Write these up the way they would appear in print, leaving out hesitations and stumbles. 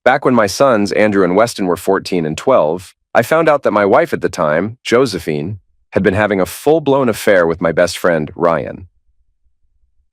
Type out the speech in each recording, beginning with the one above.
Back when my sons, Andrew and Weston, were 14 and 12, I found out that my wife at the time, Josephine, had been having a full-blown affair with my best friend, Ryan.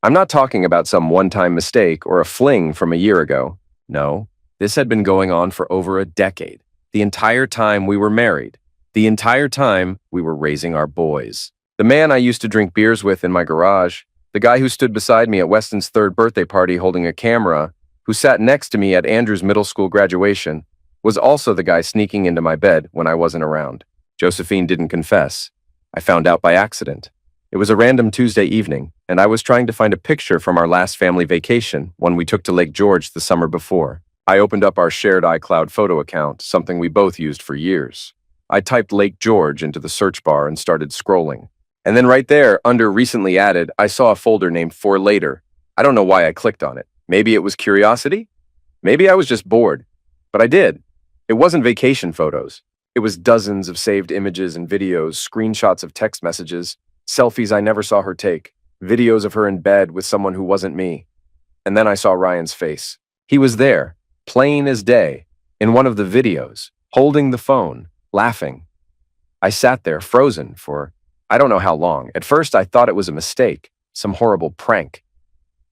I'm not talking about some one-time mistake or a fling from a year ago. No, this had been going on for over a decade. The entire time we were married. The entire time we were raising our boys. The man I used to drink beers with in my garage, the guy who stood beside me at Weston's third birthday party holding a camera, who sat next to me at Andrew's middle school graduation, was also the guy sneaking into my bed when I wasn't around. Josephine didn't confess. I found out by accident. It was a random Tuesday evening, and I was trying to find a picture from our last family vacation, one we took to Lake George the summer before. I opened up our shared iCloud photo account, something we both used for years. I typed Lake George into the search bar and started scrolling. And then right there, under Recently Added, I saw a folder named For Later. I don't know why I clicked on it. Maybe it was curiosity? Maybe I was just bored. But I did. It wasn't vacation photos. It was dozens of saved images and videos, screenshots of text messages, selfies I never saw her take, videos of her in bed with someone who wasn't me. And then I saw Ryan's face. He was there, plain as day, in one of the videos, holding the phone, laughing. I sat there, frozen, for I don't know how long. At first, I thought it was a mistake, some horrible prank.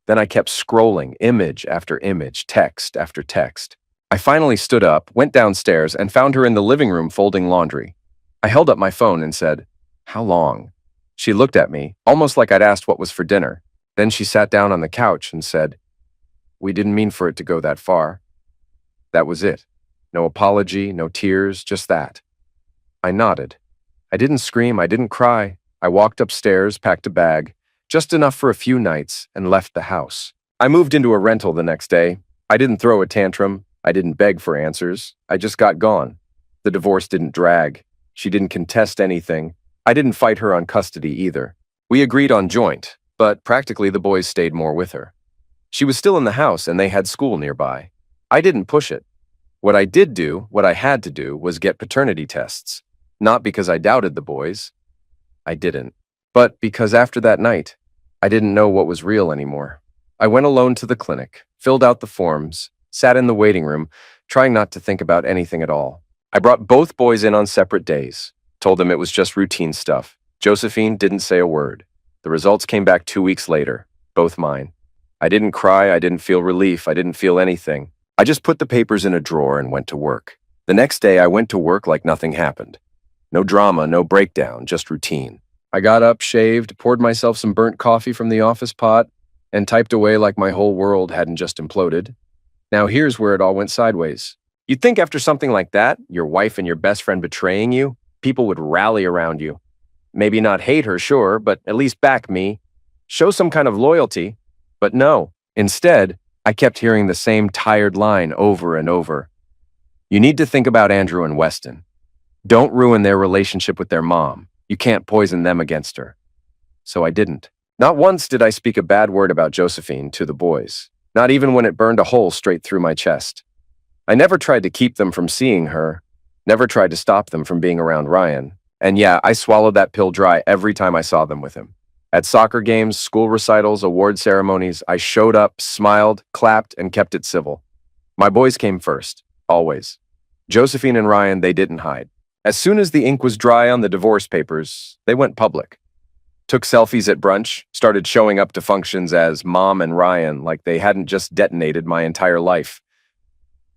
Then I kept scrolling, image after image, text after text. I finally stood up, went downstairs, and found her in the living room folding laundry. I held up my phone and said, "How long?" She looked at me, almost like I'd asked what was for dinner. Then she sat down on the couch and said, "We didn't mean for it to go that far." That was it. No apology, no tears, just that. I nodded. I didn't scream, I didn't cry. I walked upstairs, packed a bag, just enough for a few nights, and left the house. I moved into a rental the next day. I didn't throw a tantrum. I didn't beg for answers. I just got gone. The divorce didn't drag. She didn't contest anything. I didn't fight her on custody either. We agreed on joint, but practically the boys stayed more with her. She was still in the house and they had school nearby. I didn't push it. What I did do, what I had to do, was get paternity tests. Not because I doubted the boys. I didn't. But because after that night, I didn't know what was real anymore. I went alone to the clinic, filled out the forms, sat in the waiting room, trying not to think about anything at all. I brought both boys in on separate days, told them it was just routine stuff. Josephine didn't say a word. The results came back 2 weeks later, both mine. I didn't cry, I didn't feel relief, I didn't feel anything. I just put the papers in a drawer and went to work. The next day, I went to work like nothing happened. No drama, no breakdown, just routine. I got up, shaved, poured myself some burnt coffee from the office pot, and typed away like my whole world hadn't just imploded. Now here's where it all went sideways. You'd think after something like that, your wife and your best friend betraying you, people would rally around you. Maybe not hate her, sure, but at least back me. Show some kind of loyalty. But no, instead, I kept hearing the same tired line over and over. You need to think about Andrew and Weston. Don't ruin their relationship with their mom. You can't poison them against her. So I didn't. Not once did I speak a bad word about Josephine to the boys, not even when it burned a hole straight through my chest. I never tried to keep them from seeing her, never tried to stop them from being around Ryan. And yeah, I swallowed that pill dry every time I saw them with him. At soccer games, school recitals, award ceremonies, I showed up, smiled, clapped, and kept it civil. My boys came first, always. Josephine and Ryan, they didn't hide. As soon as the ink was dry on the divorce papers, they went public. Took selfies at brunch, started showing up to functions as Mom and Ryan like they hadn't just detonated my entire life.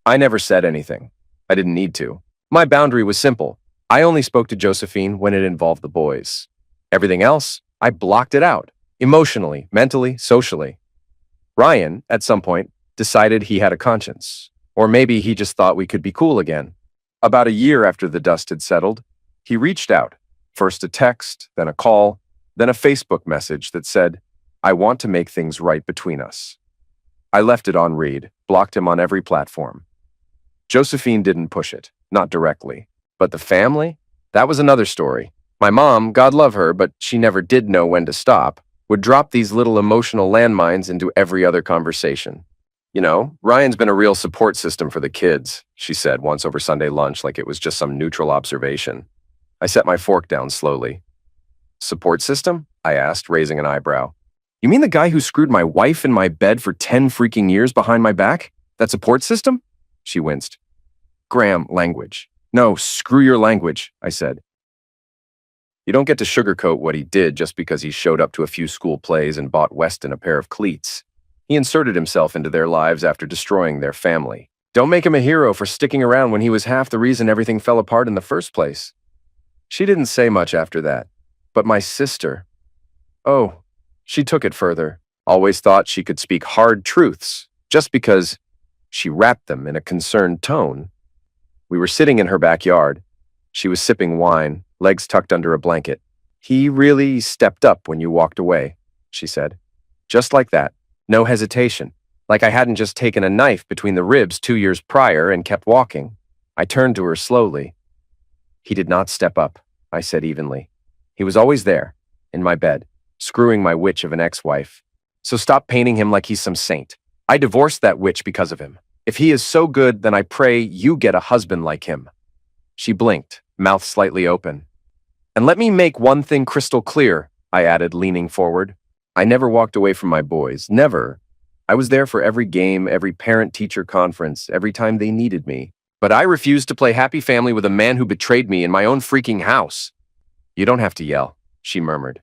I never said anything. I didn't need to. My boundary was simple. I only spoke to Josephine when it involved the boys. Everything else, I blocked it out, emotionally, mentally, socially. Ryan, at some point, decided he had a conscience. Or maybe he just thought we could be cool again. About a year after the dust had settled, he reached out, first a text, then a call, then a Facebook message that said, "I want to make things right between us." I left it on read, blocked him on every platform. Josephine didn't push it, not directly. But the family? That was another story. My mom, God love her, but she never did know when to stop, would drop these little emotional landmines into every other conversation. "You know, Ryan's been a real support system for the kids," she said once over Sunday lunch like it was just some neutral observation. I set my fork down slowly. "Support system?" I asked, raising an eyebrow. "You mean the guy who screwed my wife in my bed for 10 freaking years behind my back? That support system?" She winced. Graham, language. No, screw your language, I said. You don't get to sugarcoat what he did just because he showed up to a few school plays and bought Weston a pair of cleats. He inserted himself into their lives after destroying their family. Don't make him a hero for sticking around when he was half the reason everything fell apart in the first place. She didn't say much after that. But my sister... Oh, she took it further. Always thought she could speak hard truths, just because she rapped them in a concerned tone. We were sitting in her backyard. She was sipping wine, legs tucked under a blanket. He really stepped up when you walked away, she said. Just like that. No hesitation. Like I hadn't just taken a knife between the ribs 2 years prior and kept walking. I turned to her slowly. He did not step up, I said evenly. He was always there, in my bed, screwing my witch of an ex-wife. So stop painting him like he's some saint. I divorced that witch because of him. If he is so good, then I pray you get a husband like him. She blinked, mouth slightly open. And let me make one thing crystal clear, I added, leaning forward. I never walked away from my boys, never. I was there for every game, every parent-teacher conference, every time they needed me. But I refused to play happy family with a man who betrayed me in my own freaking house. You don't have to yell, she murmured.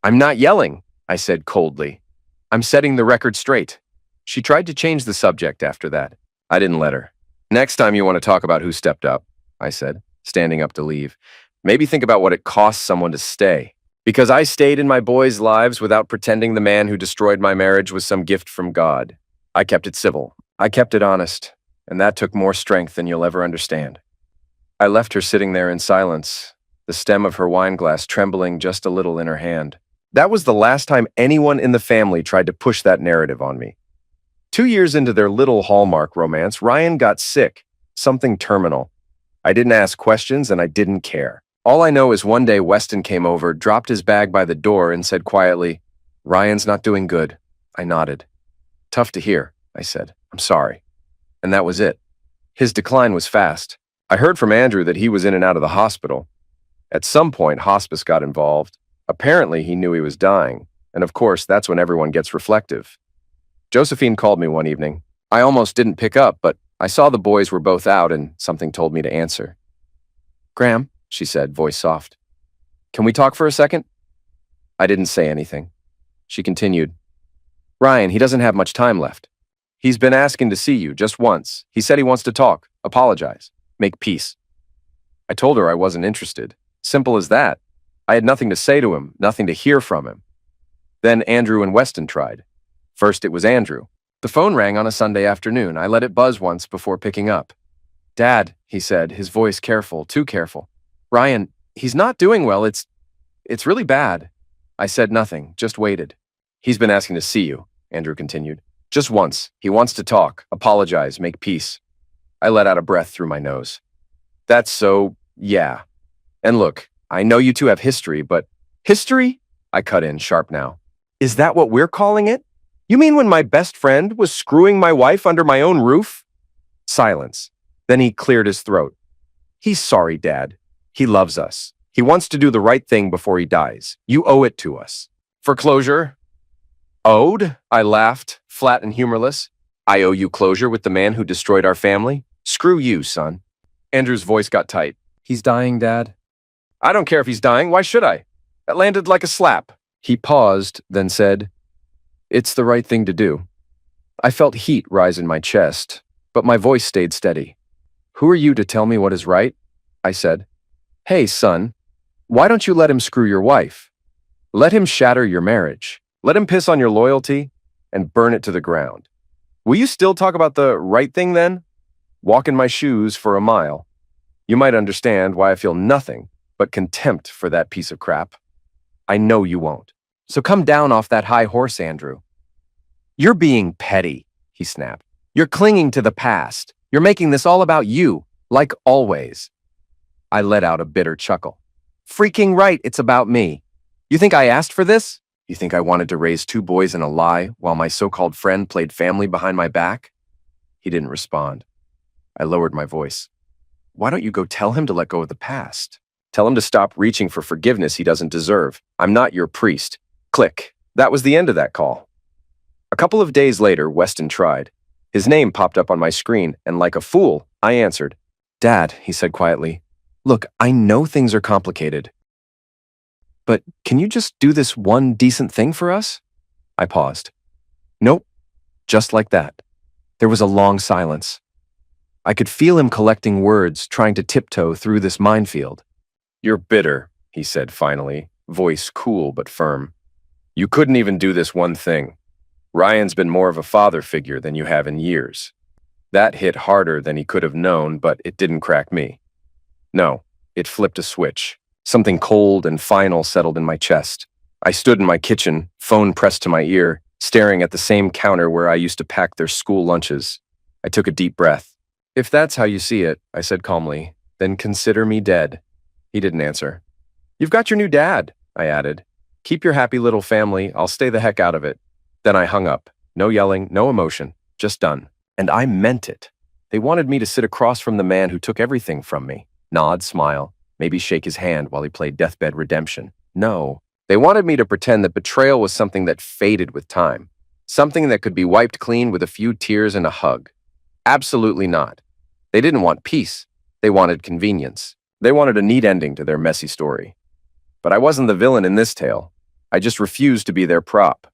I'm not yelling, I said coldly. I'm setting the record straight. She tried to change the subject after that. I didn't let her. Next time you want to talk about who stepped up, I said, standing up to leave, maybe think about what it costs someone to stay. Because I stayed in my boys' lives without pretending the man who destroyed my marriage was some gift from God. I kept it civil. I kept it honest. And that took more strength than you'll ever understand. I left her sitting there in silence, the stem of her wine glass trembling just a little in her hand. That was the last time anyone in the family tried to push that narrative on me. 2 years into their little Hallmark romance, Ryan got sick, something terminal. I didn't ask questions and I didn't care. All I know is one day Weston came over, dropped his bag by the door and said quietly, Ryan's not doing good. I nodded. Tough to hear, I said. I'm sorry. And that was it. His decline was fast. I heard from Andrew that he was in and out of the hospital. At some point, hospice got involved. Apparently, he knew he was dying. And of course, that's when everyone gets reflective. Josephine called me one evening. I almost didn't pick up, but I saw the boys were both out and something told me to answer. Graham, she said, voice soft. Can we talk for a second? I didn't say anything. She continued. Ryan, he doesn't have much time left. He's been asking to see you just once. He said he wants to talk, apologize, make peace. I told her I wasn't interested. Simple as that. I had nothing to say to him, nothing to hear from him. Then Andrew and Weston tried. First it was Andrew. The phone rang on a Sunday afternoon. I let it buzz once before picking up. Dad, he said, his voice careful, too careful. Ryan, he's not doing well. It's really bad. I said nothing, just waited. He's been asking to see you, Andrew continued. Just once. He wants to talk, apologize, make peace. I let out a breath through my nose. That's so, yeah. And look, I know you two have history, but history? I cut in, sharp now. Is that what we're calling it? You mean when my best friend was screwing my wife under my own roof? Silence. Then he cleared his throat. He's sorry, Dad. He loves us. He wants to do the right thing before he dies. You owe it to us. For closure? Owed? I laughed, flat and humorless. I owe you closure with the man who destroyed our family? Screw you, son. Andrew's voice got tight. He's dying, Dad. I don't care if he's dying. Why should I? That landed like a slap. He paused, then said, It's the right thing to do. I felt heat rise in my chest, but my voice stayed steady. Who are you to tell me what is right? I said. Hey, son, why don't you let him screw your wife? Let him shatter your marriage. Let him piss on your loyalty and burn it to the ground. Will you still talk about the right thing then? Walk in my shoes for a mile. You might understand why I feel nothing but contempt for that piece of crap. I know you won't. So come down off that high horse, Andrew. You're being petty, he snapped. You're clinging to the past. You're making this all about you, like always. I let out a bitter chuckle. Freaking right, it's about me. You think I asked for this? You think I wanted to raise 2 boys in a lie while my so-called friend played family behind my back? He didn't respond. I lowered my voice. Why don't you go tell him to let go of the past? Tell him to stop reaching for forgiveness he doesn't deserve. I'm not your priest. Click. That was the end of that call. A couple of days later, Weston tried. His name popped up on my screen, and like a fool, I answered. "Dad," he said quietly, "look, I know things are complicated, but can you just do this one decent thing for us?" I paused. "Nope," just like that. There was a long silence. I could feel him collecting words, trying to tiptoe through this minefield. "You're bitter," he said finally, voice cool but firm. "You couldn't even do this one thing. Ryan's been more of a father figure than you have in years." That hit harder than he could have known, but it didn't crack me. No, it flipped a switch. Something cold and final settled in my chest. I stood in my kitchen, phone pressed to my ear, staring at the same counter where I used to pack their school lunches. I took a deep breath. "If that's how you see it," I said calmly, "then consider me dead." He didn't answer. "You've got your new dad," I added. "Keep your happy little family, I'll stay the heck out of it." Then I hung up. No yelling, no emotion, just done. And I meant it. They wanted me to sit across from the man who took everything from me. Nod, smile, maybe shake his hand while he played deathbed redemption. No. They wanted me to pretend that betrayal was something that faded with time. Something that could be wiped clean with a few tears and a hug. Absolutely not. They didn't want peace. They wanted convenience. They wanted a neat ending to their messy story. But I wasn't the villain in this tale. I just refused to be their prop.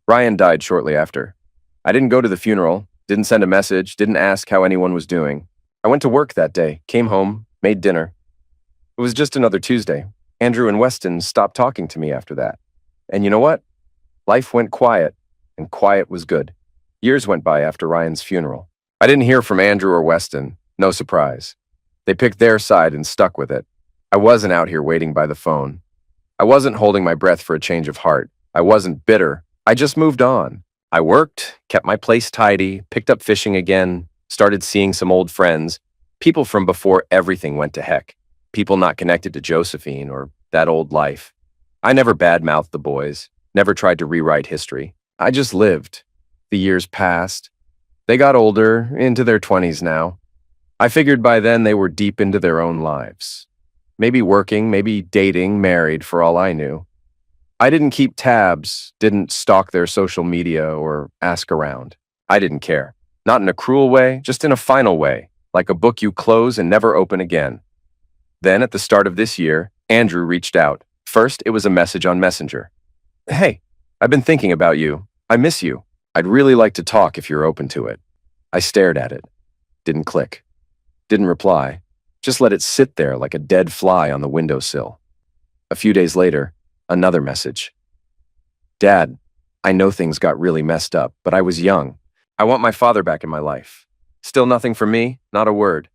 Ryan died shortly after. I didn't go to the funeral, didn't send a message, didn't ask how anyone was doing. I went to work that day, came home, made dinner. It was just another Tuesday. Andrew and Weston stopped talking to me after that. And you know what? Life went quiet, and quiet was good. Years went by after Ryan's funeral. I didn't hear from Andrew or Weston. No surprise. They picked their side and stuck with it. I wasn't out here waiting by the phone. I wasn't holding my breath for a change of heart. I wasn't bitter. I just moved on. I worked, kept my place tidy, picked up fishing again, started seeing some old friends, people from before everything went to heck, people not connected to Josephine or that old life. I never badmouthed the boys, never tried to rewrite history. I just lived. The years passed. They got older, into their 20s now. I figured by then they were deep into their own lives. Maybe working, maybe dating, married, for all I knew. I didn't keep tabs, didn't stalk their social media or ask around. I didn't care. Not in a cruel way, just in a final way, like a book you close and never open again. Then, at the start of this year, Andrew reached out. First, it was a message on Messenger. "Hey, I've been thinking about you. I miss you. I'd really like to talk if you're open to it." I stared at it. Didn't click. Didn't reply. Just let it sit there like a dead fly on the windowsill. A few days later, another message. "Dad, I know things got really messed up, but I was young. I want my father back in my life." Still nothing from me, not a word.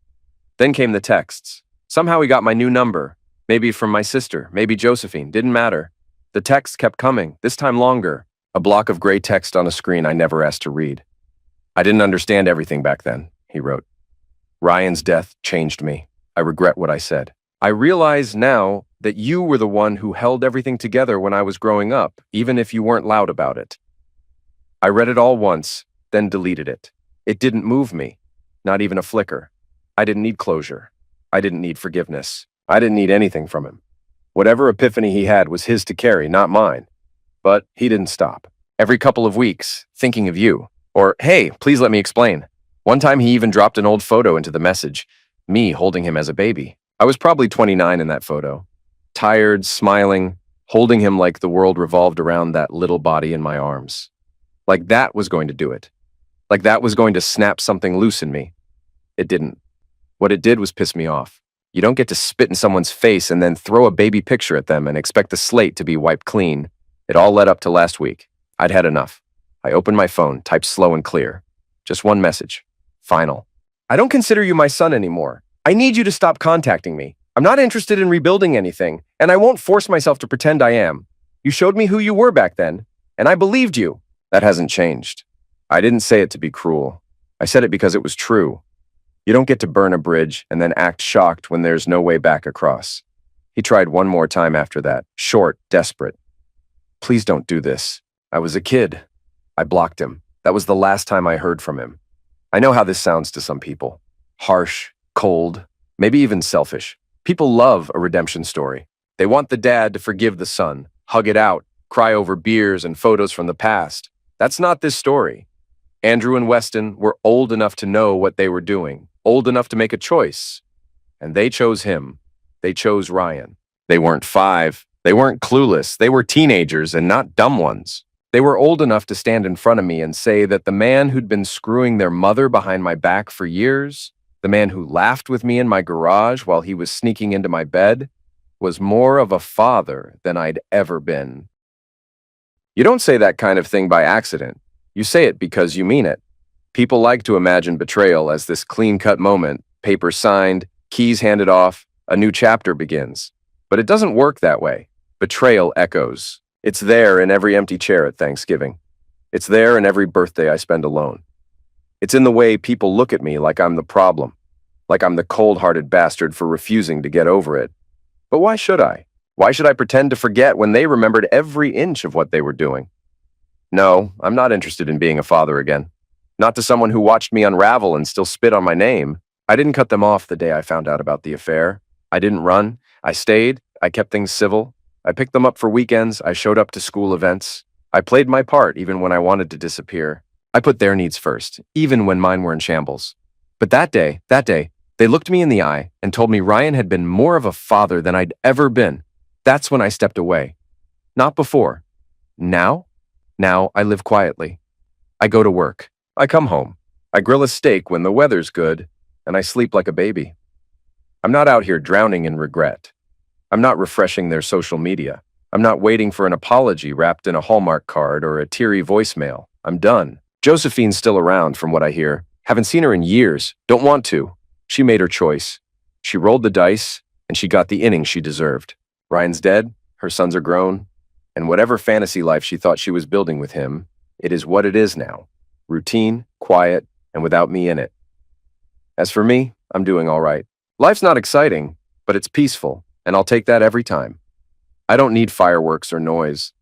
Then came the texts. Somehow he got my new number. Maybe from my sister, maybe Josephine, didn't matter. The texts kept coming, this time longer. A block of gray text on a screen I never asked to read. "I didn't understand everything back then," he wrote. "Ryan's death changed me. I regret what I said. I realize now that you were the one who held everything together when I was growing up, even if you weren't loud about it." I read it all once, then deleted it. It didn't move me, not even a flicker. I didn't need closure. I didn't need forgiveness. I didn't need anything from him. Whatever epiphany he had was his to carry, not mine. But he didn't stop. Every couple of weeks, thinking of you. Or, "Hey, please let me explain." One time he even dropped an old photo into the message, me holding him as a baby. I was probably 29 in that photo. Tired, smiling, holding him like the world revolved around that little body in my arms. Like that was going to do it. Like that was going to snap something loose in me. It didn't. What it did was piss me off. You don't get to spit in someone's face and then throw a baby picture at them and expect the slate to be wiped clean. It all led up to last week. I'd had enough. I opened my phone, typed slow and clear. Just one message. Final. "I don't consider you my son anymore. I need you to stop contacting me. I'm not interested in rebuilding anything, and I won't force myself to pretend I am. You showed me who you were back then, and I believed you." That hasn't changed. I didn't say it to be cruel. I said it because it was true. You don't get to burn a bridge and then act shocked when there's no way back across. He tried one more time after that, short, desperate. "Please don't do this. I was a kid." I blocked him. That was the last time I heard from him. I know how this sounds to some people. Harsh, cold, maybe even selfish. People love a redemption story. They want the dad to forgive the son, hug it out, cry over beers and photos from the past. That's not this story. Andrew and Weston were old enough to know what they were doing, old enough to make a choice. And they chose him. They chose Ryan. They weren't 5. They weren't clueless. They were teenagers and not dumb ones. They were old enough to stand in front of me and say that the man who'd been screwing their mother behind my back for years, the man who laughed with me in my garage while he was sneaking into my bed, was more of a father than I'd ever been. You don't say that kind of thing by accident. You say it because you mean it. People like to imagine betrayal as this clean-cut moment, paper signed, keys handed off, a new chapter begins. But it doesn't work that way. Betrayal echoes. It's there in every empty chair at Thanksgiving. It's there in every birthday I spend alone. It's in the way people look at me like I'm the problem, like I'm the cold-hearted bastard for refusing to get over it. But why should I? Why should I pretend to forget when they remembered every inch of what they were doing? No, I'm not interested in being a father again. Not to someone who watched me unravel and still spit on my name. I didn't cut them off the day I found out about the affair. I didn't run. I stayed. I kept things civil. I picked them up for weekends. I showed up to school events. I played my part even when I wanted to disappear. I put their needs first, even when mine were in shambles. But that day, they looked me in the eye and told me Ryan had been more of a father than I'd ever been. That's when I stepped away. Not before. Now? Now I live quietly. I go to work. I come home. I grill a steak when the weather's good, and I sleep like a baby. I'm not out here drowning in regret. I'm not refreshing their social media. I'm not waiting for an apology wrapped in a Hallmark card or a teary voicemail. I'm done. Josephine's still around, from what I hear. Haven't seen her in years. Don't want to. She made her choice. She rolled the dice, and she got the innings she deserved. Ryan's dead, her sons are grown, and whatever fantasy life she thought she was building with him, it is what it is now. Routine, quiet, and without me in it. As for me, I'm doing all right. Life's not exciting, but it's peaceful, and I'll take that every time. I don't need fireworks or noise.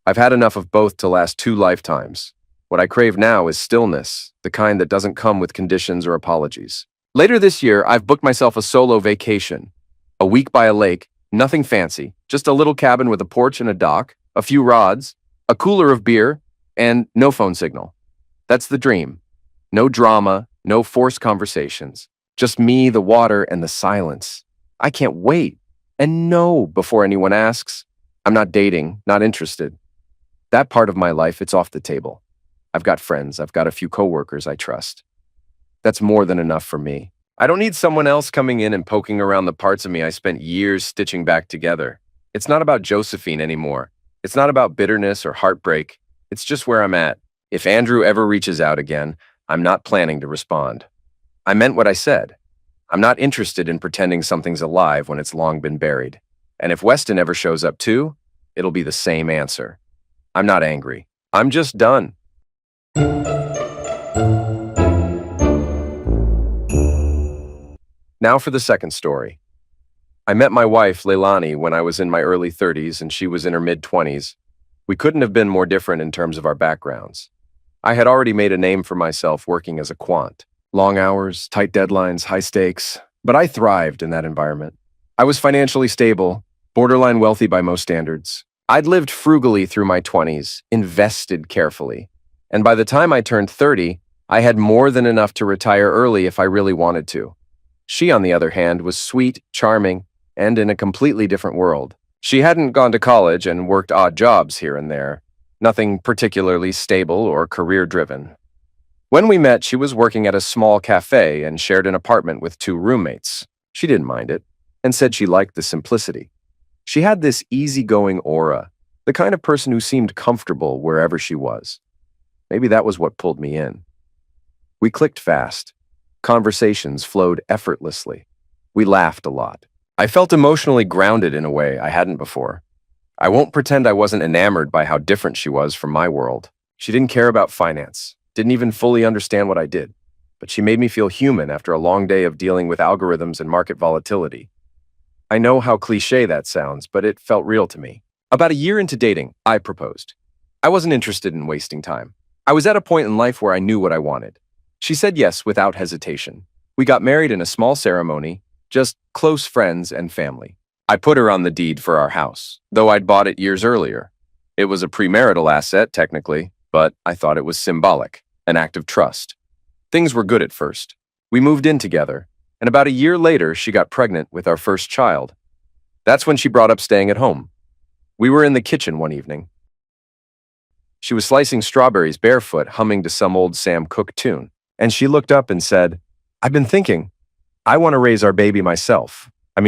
I've had enough of both to last 2 lifetimes. What I crave now is stillness, the kind that doesn't come with conditions or apologies. Later this year, I've booked myself a solo vacation. A week by a lake, nothing fancy, just a little cabin with a porch and a dock, a few rods, a cooler of beer, and no phone signal. That's the dream. No drama, no forced conversations. Just me, the water, and the silence. I can't wait. And no, before anyone asks, I'm not dating, not interested. That part of my life, it's off the table. I've got friends, I've got a few coworkers I trust. That's more than enough for me. I don't need someone else coming in and poking around the parts of me I spent years stitching back together. It's not about Josephine anymore. It's not about bitterness or heartbreak. It's just where I'm at. If Andrew ever reaches out again, I'm not planning to respond. I meant what I said. I'm not interested in pretending something's alive when it's long been buried. And if Weston ever shows up too, it'll be the same answer. I'm not angry. I'm just done. Now for the second story. I met my wife, Leilani, when I was in my early 30s and she was in her mid-20s. We couldn't have been more different in terms of our backgrounds. I had already made a name for myself working as a quant. Long hours, tight deadlines, high stakes, but I thrived in that environment. I was financially stable, borderline wealthy by most standards. I'd lived frugally through my 20s, invested carefully. And by the time I turned 30, I had more than enough to retire early if I really wanted to. She, on the other hand, was sweet, charming, and in a completely different world. She hadn't gone to college and worked odd jobs here and there. Nothing particularly stable or career-driven. When we met, she was working at a small cafe and shared an apartment with 2 roommates. She didn't mind it, and said she liked the simplicity. She had this easygoing aura, the kind of person who seemed comfortable wherever she was. Maybe that was what pulled me in. We clicked fast. Conversations flowed effortlessly. We laughed a lot. I felt emotionally grounded in a way I hadn't before. I won't pretend I wasn't enamored by how different she was from my world. She didn't care about finance, didn't even fully understand what I did, but she made me feel human after a long day of dealing with algorithms and market volatility. I know how cliché that sounds, but it felt real to me. About a year into dating, I proposed. I wasn't interested in wasting time. I was at a point in life where I knew what I wanted. She said yes without hesitation. We got married in a small ceremony, just close friends and family. I put her on the deed for our house, though I'd bought it years earlier. It was a premarital asset, technically, but I thought it was symbolic. an act of trust. Things were good at first. We moved in together, and about a year later, she got pregnant with our first child. That's when she brought up staying at home. We were in the kitchen one evening. She was slicing strawberries barefoot, humming to some old Sam Cooke tune, and she looked up and said, "I've been thinking, I want to raise our baby myself. I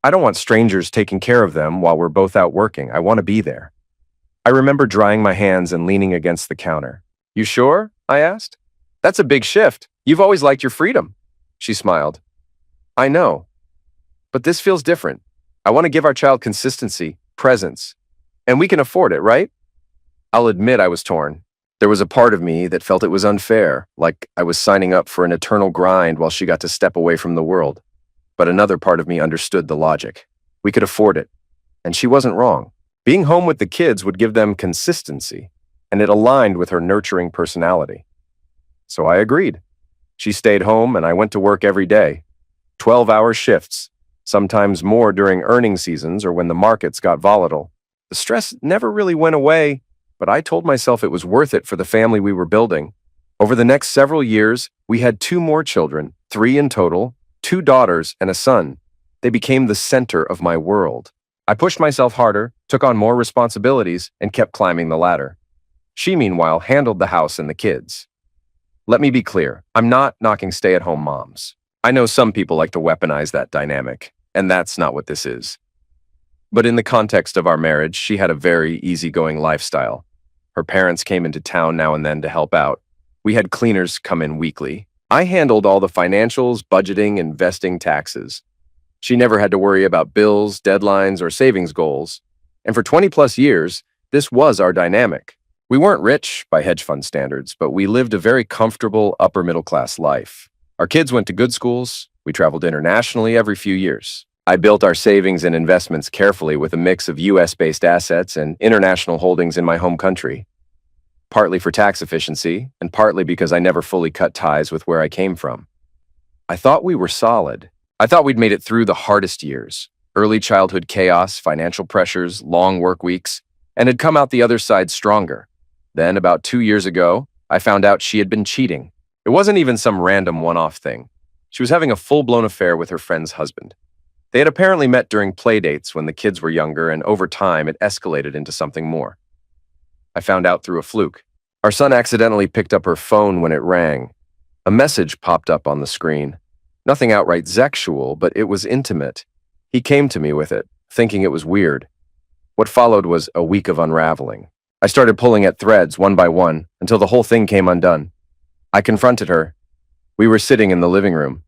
don't want strangers taking care of them while we're both out working. I want to be there." I remember drying my hands and leaning against the counter. "You sure?" I asked. "That's a big shift. You've always liked your freedom." She smiled. "I know, but this feels different. I want to give our child consistency, presence, and we can afford it, right?" I'll admit I was torn. There was a part of me that felt it was unfair, like I was signing up for an eternal grind while she got to step away from the world. But another part of me understood the logic. We could afford it, and she wasn't wrong. Being home with the kids would give them consistency, and it aligned with her nurturing personality. So I agreed. She stayed home, and I went to work every day. 12-hour shifts, sometimes more during earnings seasons or when the markets got volatile. The stress never really went away, but I told myself it was worth it for the family we were building. Over the next several years, we had 2 more children, 3 in total, 2 daughters and a son. They became the center of my world. I pushed myself harder, took on more responsibilities, and kept climbing the ladder. She, meanwhile, handled the house and the kids. Let me be clear, I'm not knocking stay-at-home moms. I know some people like to weaponize that dynamic, and that's not what this is. But in the context of our marriage, she had a very easygoing lifestyle. Her parents came into town now and then to help out. We had cleaners come in weekly. I handled all the financials, budgeting, investing, taxes. She never had to worry about bills, deadlines, or savings goals. And for 20-plus years, this was our dynamic. We weren't rich by hedge fund standards, but we lived a very comfortable upper-middle-class life. Our kids went to good schools. We traveled internationally every few years. I built our savings and investments carefully with a mix of U.S.-based assets and international holdings in my home country. Partly for tax efficiency, and partly because I never fully cut ties with where I came from. I thought we were solid. I thought we'd made it through the hardest years. Early childhood chaos, financial pressures, long work weeks, and had come out the other side stronger. Then, about 2 years ago, I found out she had been cheating. It wasn't even some random one-off thing. She was having a full-blown affair with her friend's husband. They had apparently met during play dates when the kids were younger, and over time it escalated into something more. I found out through a fluke. Our son accidentally picked up her phone when it rang. A message popped up on the screen. Nothing outright sexual, but it was intimate. He came to me with it, thinking it was weird. What followed was a week of unraveling. I started pulling at threads one by one until the whole thing came undone. I confronted her. We were sitting in the living room.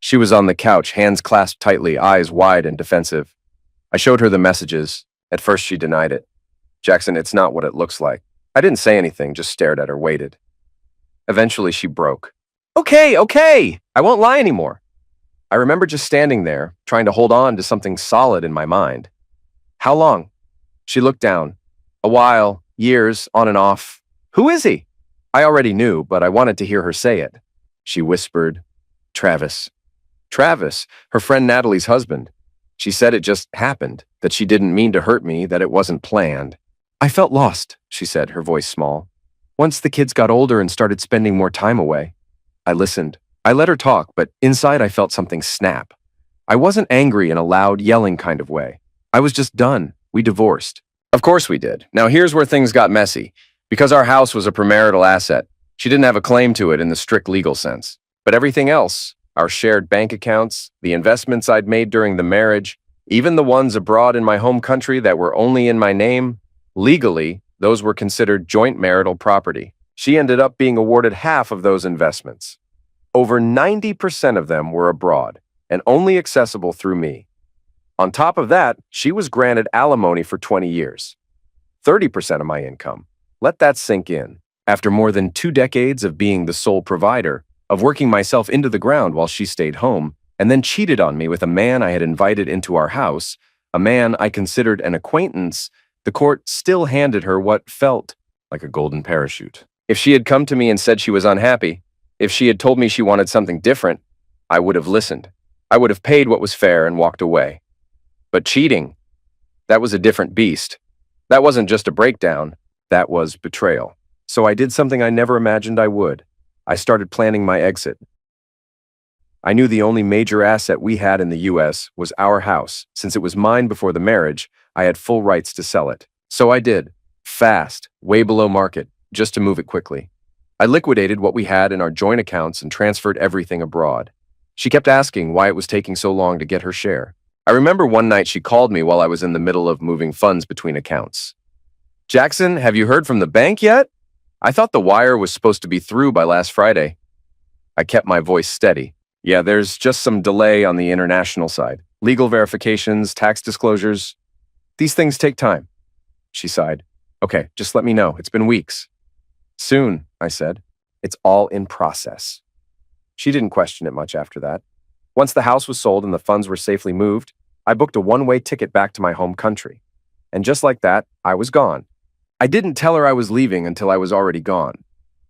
She was on the couch, hands clasped tightly, eyes wide and defensive. I showed her the messages. At first, she denied it. "Jackson, it's not what it looks like." I didn't say anything, just stared at her, waited. Eventually, she broke. Okay, I won't lie anymore." I remember just standing there, trying to hold on to something solid in my mind. "How long?" She looked down. "A while, years, on and off." "Who is he?" I already knew, but I wanted to hear her say it. She whispered, "Travis." Travis, her friend Natalie's husband. She said it just happened, that she didn't mean to hurt me, that it wasn't planned. "I felt lost," she said, her voice small. "Once the kids got older and started spending more time away." I listened. I let her talk, but inside I felt something snap. I wasn't angry in a loud, yelling kind of way. I was just done. We divorced. Of course we did. Now here's where things got messy. Because our house was a premarital asset, she didn't have a claim to it in the strict legal sense. But everything else, our shared bank accounts, the investments I'd made during the marriage, even the ones abroad in my home country that were only in my name, legally, those were considered joint marital property. She ended up being awarded half of those investments. Over 90% of them were abroad and only accessible through me. On top of that, she was granted alimony for 20 years. 30% of my income. Let that sink in. After more than 2 decades of being the sole provider, of working myself into the ground while she stayed home, and then cheated on me with a man I had invited into our house, a man I considered an acquaintance, the court still handed her what felt like a golden parachute. If she had come to me and said she was unhappy, if she had told me she wanted something different, I would have listened. I would have paid what was fair and walked away. But cheating, that was a different beast. That wasn't just a breakdown, that was betrayal. So I did something I never imagined I would. I started planning my exit. I knew the only major asset we had in the US was our house. Since it was mine before the marriage, I had full rights to sell it. So I did. Fast, way below market, just to move it quickly. I liquidated what we had in our joint accounts and transferred everything abroad. She kept asking why it was taking so long to get her share. I remember one night she called me while I was in the middle of moving funds between accounts. "Jackson, have you heard from the bank yet? I thought the wire was supposed to be through by last Friday." I kept my voice steady. "Yeah, there's just some delay on the international side. Legal verifications, tax disclosures. These things take time." She sighed. "Okay, just let me know. It's been weeks." "Soon," I said. "It's all in process." She didn't question it much after that. Once the house was sold and the funds were safely moved, I booked a one-way ticket back to my home country. And just like that, I was gone. I didn't tell her I was leaving until I was already gone.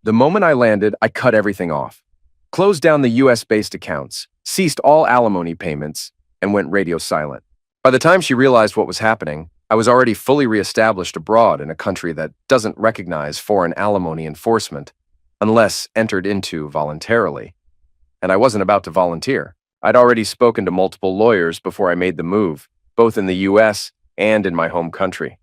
The moment I landed, I cut everything off. Closed down the US-based accounts, ceased all alimony payments, and went radio silent. By the time she realized what was happening, I was already fully reestablished abroad in a country that doesn't recognize foreign alimony enforcement unless entered into voluntarily. And I wasn't about to volunteer. I'd already spoken to multiple lawyers before I made the move, both in the US and in my home country.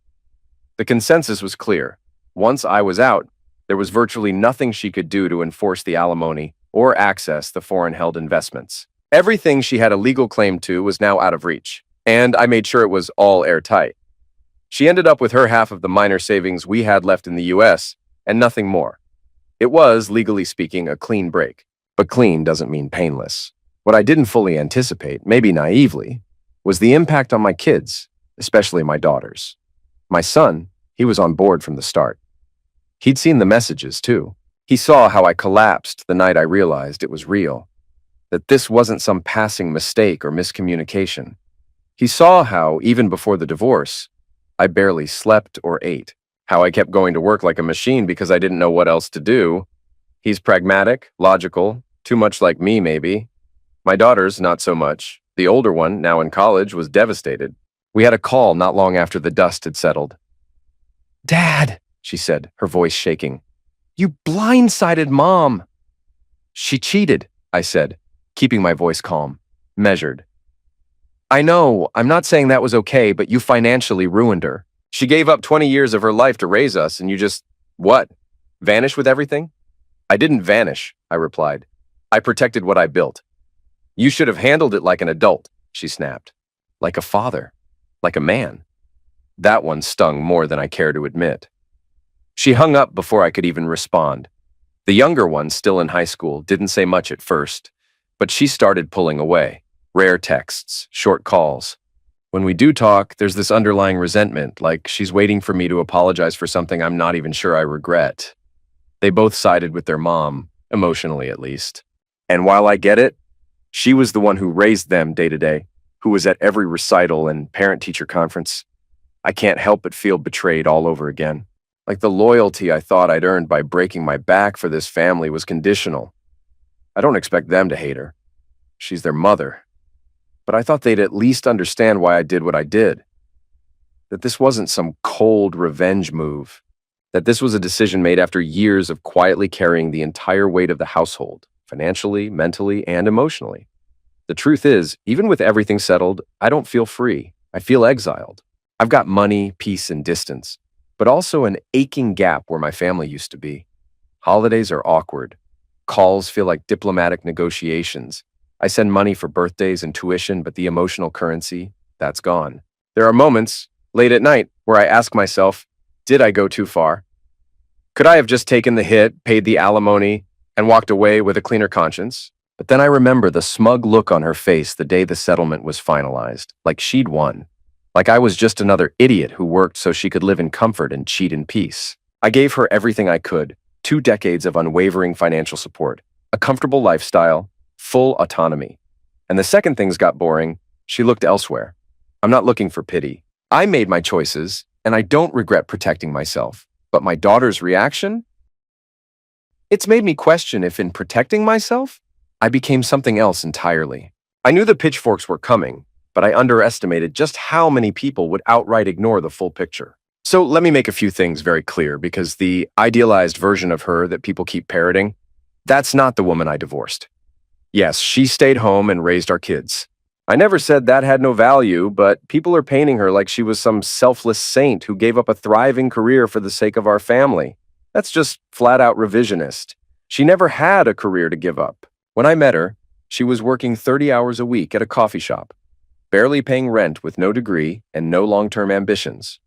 The consensus was clear. Once I was out, there was virtually nothing she could do to enforce the alimony or access the foreign-held investments. Everything she had a legal claim to was now out of reach, and I made sure it was all airtight. She ended up with her half of the minor savings we had left in the US, and nothing more. It was, legally speaking, a clean break, but clean doesn't mean painless. What I didn't fully anticipate, maybe naively, was the impact on my kids, especially my daughters. My son, he was on board from the start. He'd seen the messages, too. He saw how I collapsed the night I realized it was real, that this wasn't some passing mistake or miscommunication. He saw how, even before the divorce, I barely slept or ate, how I kept going to work like a machine because I didn't know what else to do. He's pragmatic, logical, too much like me, maybe. My daughters, not so much. The older one, now in college, was devastated. We had a call not long after the dust had settled. "Dad," she said, her voice shaking. "You blindsided Mom." "She cheated," I said, keeping my voice calm, measured. "I know, I'm not saying that was okay, but you financially ruined her. She gave up 20 years of her life to raise us, and you just, what, vanish with everything?" "I didn't vanish," I replied. "I protected what I built." "You should have handled it like an adult," she snapped. "Like a father. Like a man." That one stung more than I care to admit. She hung up before I could even respond. The younger one, still in high school, didn't say much at first, but she started pulling away. Rare texts, short calls. When we do talk, there's this underlying resentment, like she's waiting for me to apologize for something I'm not even sure I regret. They both sided with their mom, emotionally at least. And while I get it, she was the one who raised them day to day, who was at every recital and parent-teacher conference. I can't help but feel betrayed all over again. Like the loyalty I thought I'd earned by breaking my back for this family was conditional. I don't expect them to hate her. She's their mother. But I thought they'd at least understand why I did what I did. That this wasn't some cold revenge move. That this was a decision made after years of quietly carrying the entire weight of the household, financially, mentally, and emotionally. The truth is, even with everything settled, I don't feel free. I feel exiled. I've got money, peace, and distance, but also an aching gap where my family used to be. Holidays are awkward. Calls feel like diplomatic negotiations. I send money for birthdays and tuition, but the emotional currency, that's gone. There are moments, late at night, where I ask myself, did I go too far? Could I have just taken the hit, paid the alimony, and walked away with a cleaner conscience? But then I remember the smug look on her face the day the settlement was finalized, like she'd won. Like I was just another idiot who worked so she could live in comfort and cheat in peace. I gave her everything I could, 2 decades of unwavering financial support, a comfortable lifestyle, full autonomy. And the second things got boring, she looked elsewhere. I'm not looking for pity. I made my choices, and I don't regret protecting myself. But my daughter's reaction? It's made me question if in protecting myself, I became something else entirely. I knew the pitchforks were coming, but I underestimated just how many people would outright ignore the full picture. So let me make a few things very clear because the idealized version of her that people keep parroting, that's not the woman I divorced. Yes, she stayed home and raised our kids. I never said that had no value, but people are painting her like she was some selfless saint who gave up a thriving career for the sake of our family. That's just flat out revisionist. She never had a career to give up. When I met her, she was working 30 hours a week at a coffee shop, barely paying rent with no degree and no long-term ambitions.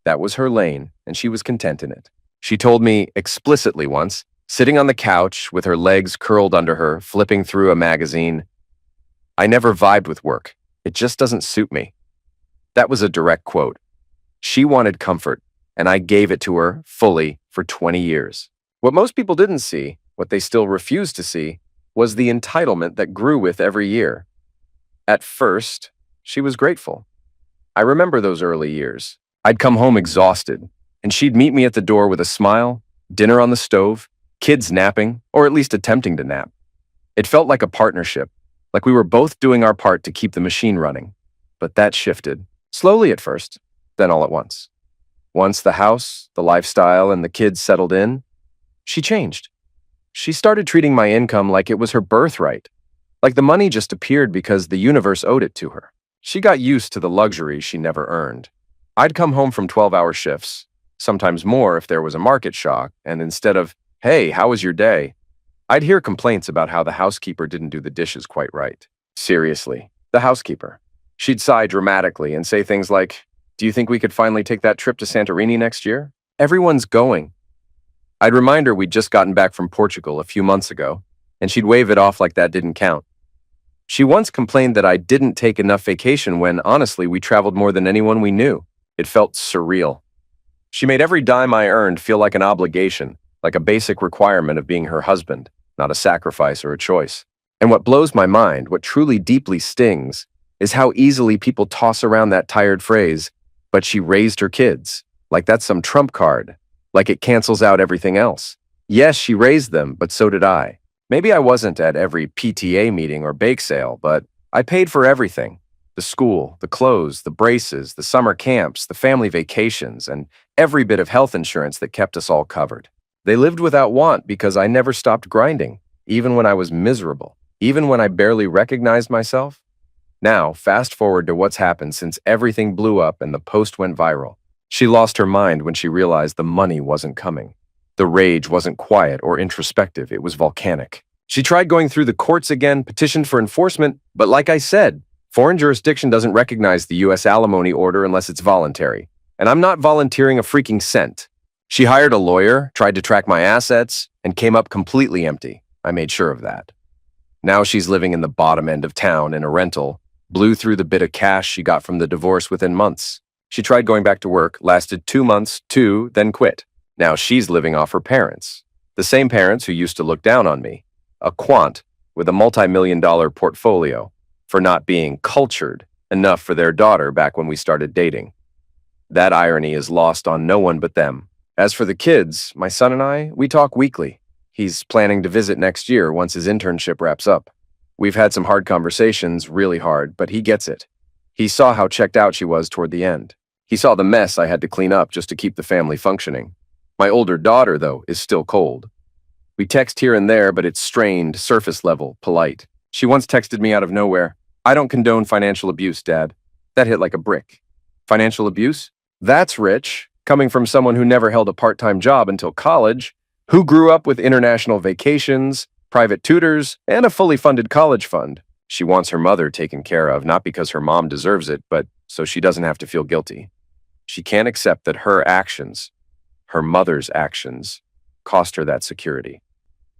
That was her lane, and she was content in it. She told me explicitly once, sitting on the couch with her legs curled under her, flipping through a magazine, "I never vibed with work. It just doesn't suit me." That was a direct quote. She wanted comfort, and I gave it to her fully for 20 years. What most people didn't see, what they still refused to see, was the entitlement that grew with every year. At first, she was grateful. I remember those early years. I'd come home exhausted, and she'd meet me at the door with a smile, dinner on the stove, kids napping, or at least attempting to nap. It felt like a partnership, like we were both doing our part to keep the machine running. But that shifted, slowly at first, then all at once. Once the house, the lifestyle, and the kids settled in, she changed. She started treating my income like it was her birthright, like the money just appeared because the universe owed it to her. She got used to the luxury she never earned. I'd come home from 12-hour shifts, sometimes more if there was a market shock, and instead of, "Hey, how was your day?" I'd hear complaints about how the housekeeper didn't do the dishes quite right. Seriously, the housekeeper. She'd sigh dramatically and say things like, "Do you think we could finally take that trip to Santorini next year? Everyone's going." I'd remind her we'd just gotten back from Portugal a few months ago, and she'd wave it off like that didn't count. She once complained that I didn't take enough vacation when, honestly, we traveled more than anyone we knew. It felt surreal. She made every dime I earned feel like an obligation, like a basic requirement of being her husband, not a sacrifice or a choice. And what blows my mind, what truly deeply stings, is how easily people toss around that tired phrase, "but she raised her kids," like that's some trump card, like it cancels out everything else. Yes, she raised them, but so did I. Maybe I wasn't at every PTA meeting or bake sale, but I paid for everything. The school, the clothes, the braces, the summer camps, the family vacations, and every bit of health insurance that kept us all covered. They lived without want because I never stopped grinding, even when I was miserable, even when I barely recognized myself. Now, fast forward to what's happened since everything blew up and the post went viral. She lost her mind when she realized the money wasn't coming. The rage wasn't quiet or introspective, it was volcanic. She tried going through the courts again, petitioned for enforcement, but like I said, foreign jurisdiction doesn't recognize the U.S. alimony order unless it's voluntary. And I'm not volunteering a freaking cent. She hired a lawyer, tried to track my assets, and came up completely empty. I made sure of that. Now she's living in the bottom end of town in a rental, blew through the bit of cash she got from the divorce within months. She tried going back to work, lasted 2 months, then quit. Now she's living off her parents. The same parents who used to look down on me. A quant with a multi-million-dollar portfolio for not being cultured enough for their daughter back when we started dating. That irony is lost on no one but them. As for the kids, my son and I, we talk weekly. He's planning to visit next year once his internship wraps up. We've had some hard conversations, really hard, but he gets it. He saw how checked out she was toward the end. He saw the mess I had to clean up just to keep the family functioning. My older daughter, though, is still cold. We text here and there, but it's strained, surface level, polite. She once texted me out of nowhere, "I don't condone financial abuse, Dad." That hit like a brick. Financial abuse? That's rich, coming from someone who never held a part-time job until college, who grew up with international vacations, private tutors, and a fully funded college fund. She wants her mother taken care of, not because her mom deserves it, but so she doesn't have to feel guilty. She can't accept that her actions, her mother's actions, cost her that security.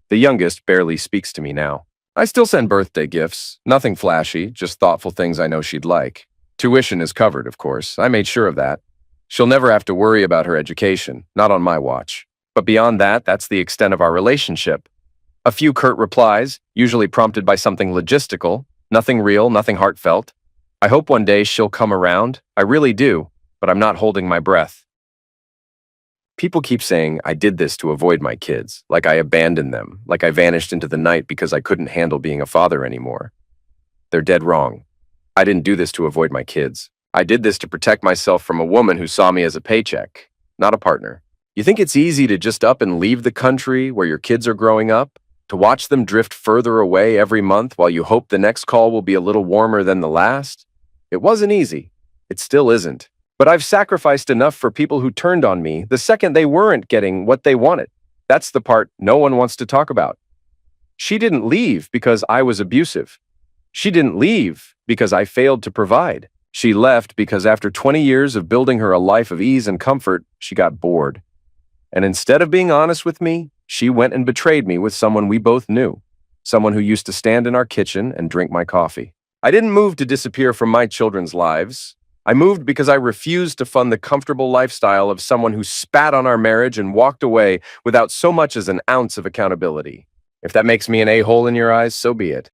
The youngest barely speaks to me now. I still send birthday gifts, nothing flashy, just thoughtful things I know she'd like. Tuition is covered, of course. I made sure of that. She'll never have to worry about her education, not on my watch. But beyond that, that's the extent of our relationship. A few curt replies, usually prompted by something logistical, nothing real, nothing heartfelt. I hope one day she'll come around. I really do, but I'm not holding my breath. People keep saying I did this to avoid my kids, like I abandoned them, like I vanished into the night because I couldn't handle being a father anymore. They're dead wrong. I didn't do this to avoid my kids. I did this to protect myself from a woman who saw me as a paycheck, not a partner. You think it's easy to just up and leave the country where your kids are growing up? To watch them drift further away every month while you hope the next call will be a little warmer than the last? It wasn't easy. It still isn't. But I've sacrificed enough for people who turned on me the second they weren't getting what they wanted. That's the part no one wants to talk about. She didn't leave because I was abusive. She didn't leave because I failed to provide. She left because after 20 years of building her a life of ease and comfort, she got bored. And instead of being honest with me, she went and betrayed me with someone we both knew, someone who used to stand in our kitchen and drink my coffee. I didn't move to disappear from my children's lives. I moved because I refused to fund the comfortable lifestyle of someone who spat on our marriage and walked away without so much as an ounce of accountability. If that makes me an a-hole in your eyes, so be it.